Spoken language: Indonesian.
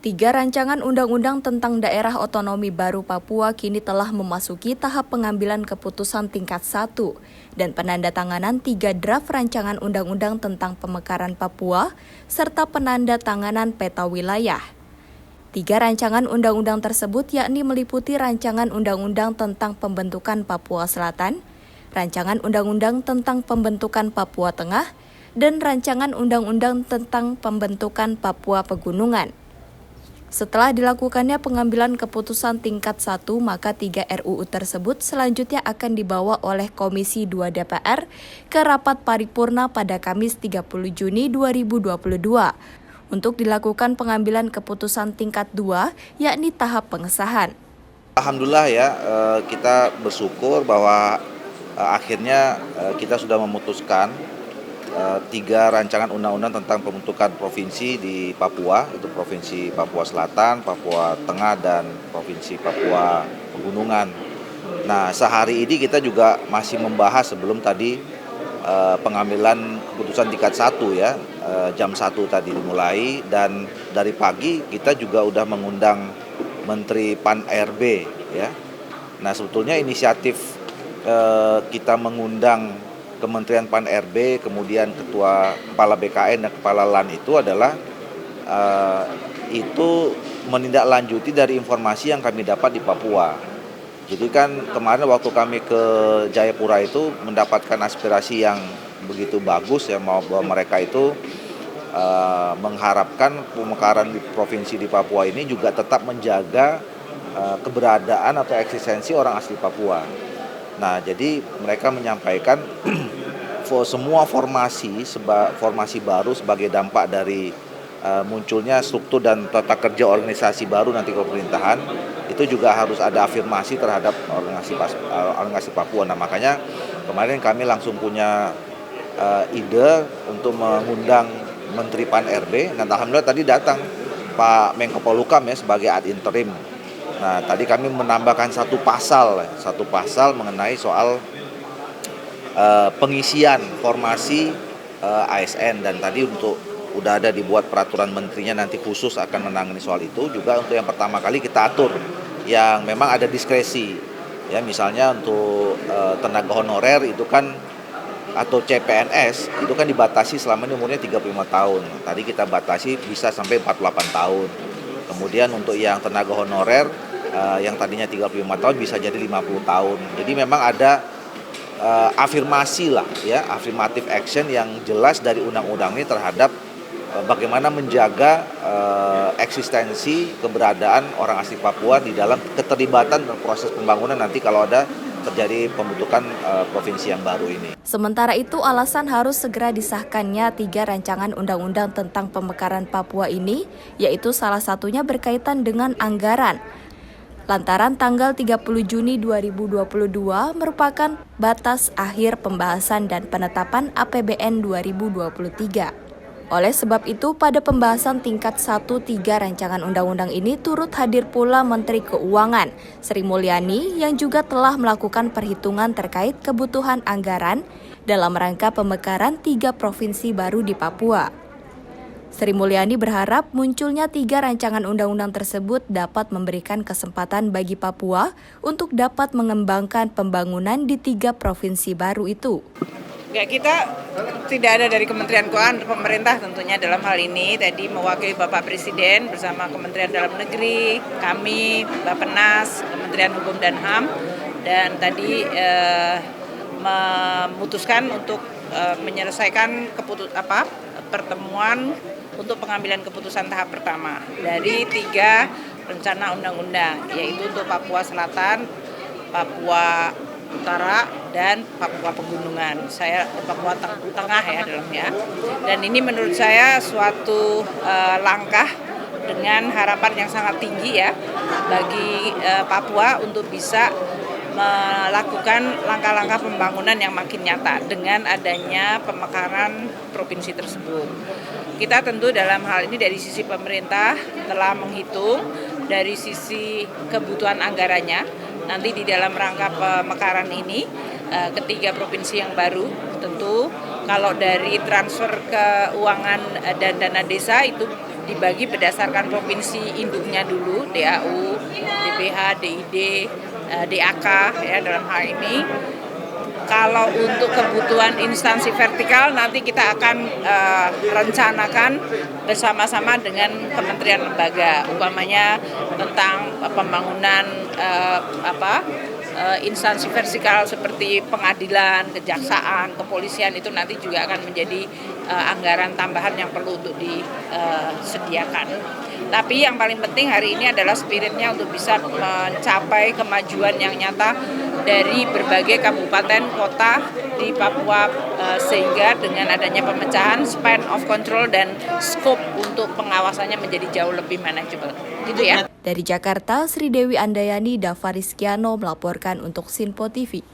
Tiga rancangan undang-undang tentang daerah otonomi baru Papua kini telah memasuki tahap pengambilan keputusan tingkat 1 dan penandatanganan 3 draft rancangan undang-undang tentang pemekaran Papua serta penandatanganan peta wilayah. 3 rancangan undang-undang tersebut yakni meliputi rancangan undang-undang tentang pembentukan Papua Selatan, rancangan undang-undang tentang pembentukan Papua Tengah, dan rancangan undang-undang tentang pembentukan Papua Pegunungan. Setelah dilakukannya pengambilan keputusan tingkat 1, maka 3 RUU tersebut selanjutnya akan dibawa oleh Komisi 2 DPR ke rapat paripurna pada Kamis 30 Juni 2022 untuk dilakukan pengambilan keputusan tingkat 2, yakni tahap pengesahan. Alhamdulillah ya, kita bersyukur bahwa akhirnya kita sudah memutuskan 3 rancangan undang-undang tentang pembentukan provinsi di Papua, itu Provinsi Papua Selatan, Papua Tengah, dan Provinsi Papua Pegunungan. Nah, sehari ini kita juga masih membahas sebelum tadi pengambilan keputusan tingkat 1 ya, jam 1 tadi dimulai, dan dari pagi kita juga udah mengundang Menteri Pan-RB ya. Nah, sebetulnya inisiatif kita mengundang Kementerian Pan-RB, kemudian Ketua Kepala BKN dan Kepala LAN itu adalah itu menindaklanjuti dari informasi yang kami dapat di Papua. Jadi kan kemarin waktu kami ke Jayapura itu mendapatkan aspirasi yang begitu bagus ya, bahwa mereka itu mengharapkan pemekaran di provinsi di Papua ini juga tetap menjaga keberadaan atau eksistensi orang asli Papua. Nah, jadi mereka menyampaikan semua formasi baru sebagai dampak dari munculnya struktur dan tata kerja organisasi baru nanti pemerintahan, itu juga harus ada afirmasi terhadap organisasi Papua. Nah, makanya kemarin kami langsung punya ide untuk mengundang Menteri Pan-RB, dan alhamdulillah tadi datang Pak Menko Polhukam ya sebagai ad interim. Nah, tadi kami menambahkan satu pasal mengenai soal pengisian formasi ASN, dan tadi udah ada dibuat peraturan menterinya nanti khusus akan menangani soal itu. Juga untuk yang pertama kali kita atur yang memang ada diskresi ya, misalnya untuk tenaga honorer itu kan atau CPNS itu kan dibatasi selama ini umurnya 35 tahun. Tadi kita batasi bisa sampai 48 tahun. Kemudian untuk yang tenaga honorer yang tadinya 35 tahun bisa jadi 50 tahun. Jadi memang ada afirmasi lah ya, affirmative action yang jelas dari undang-undang ini terhadap bagaimana menjaga eksistensi keberadaan orang asli Papua di dalam keterlibatan dan proses pembangunan nanti kalau ada terjadi pembentukan provinsi yang baru ini. Sementara itu, alasan harus segera disahkannya 3 rancangan undang-undang tentang pemekaran Papua ini, yaitu salah satunya berkaitan dengan anggaran. Lantaran tanggal 30 Juni 2022 merupakan batas akhir pembahasan dan penetapan APBN 2023. Oleh sebab itu, pada pembahasan tingkat 1 3 rancangan undang-undang ini turut hadir pula Menteri Keuangan, Sri Mulyani, yang juga telah melakukan perhitungan terkait kebutuhan anggaran dalam rangka pemekaran 3 provinsi baru di Papua. Sri Mulyani berharap munculnya 3 rancangan undang-undang tersebut dapat memberikan kesempatan bagi Papua untuk dapat mengembangkan pembangunan di 3 provinsi baru itu. Ya, kita tidak ada dari Kementerian Keuangan, pemerintah tentunya dalam hal ini tadi mewakili Bapak Presiden bersama Kementerian Dalam Negeri, kami, Bappenas, Kementerian Hukum dan HAM, dan tadi memutuskan untuk menyelesaikan pertemuan untuk pengambilan keputusan tahap pertama dari 3 rencana undang-undang, yaitu untuk Papua Selatan, Papua Utara, dan Papua Pegunungan. Papua Tengah ya dalamnya. Dan ini menurut saya suatu langkah dengan harapan yang sangat tinggi ya bagi Papua untuk bisa melakukan langkah-langkah pembangunan yang makin nyata dengan adanya pemekaran provinsi tersebut. Kita tentu dalam hal ini dari sisi pemerintah telah menghitung dari sisi kebutuhan anggarannya. Nanti di dalam rangka pemekaran ini ketiga provinsi yang baru tentu Kalau dari transfer keuangan dan dana desa itu dibagi berdasarkan provinsi induknya dulu, DAU, DPH, DID, DAK ya dalam hal ini. Kalau untuk kebutuhan instansi vertikal nanti kita akan rencanakan bersama-sama dengan kementerian lembaga, umpamanya tentang pembangunan instansi vertikal seperti pengadilan, kejaksaan, kepolisian itu nanti juga akan menjadi anggaran tambahan yang perlu untuk disediakan. Tapi yang paling penting hari ini adalah spiritnya untuk bisa mencapai kemajuan yang nyata dari berbagai kabupaten kota di Papua sehingga dengan adanya pemecahan span of control dan scope untuk pengawasannya menjadi jauh lebih manageable. Gitu ya. Dari Jakarta, Sri Dewi Andayani, Dava Rizkiano melaporkan untuk Sinpo TV.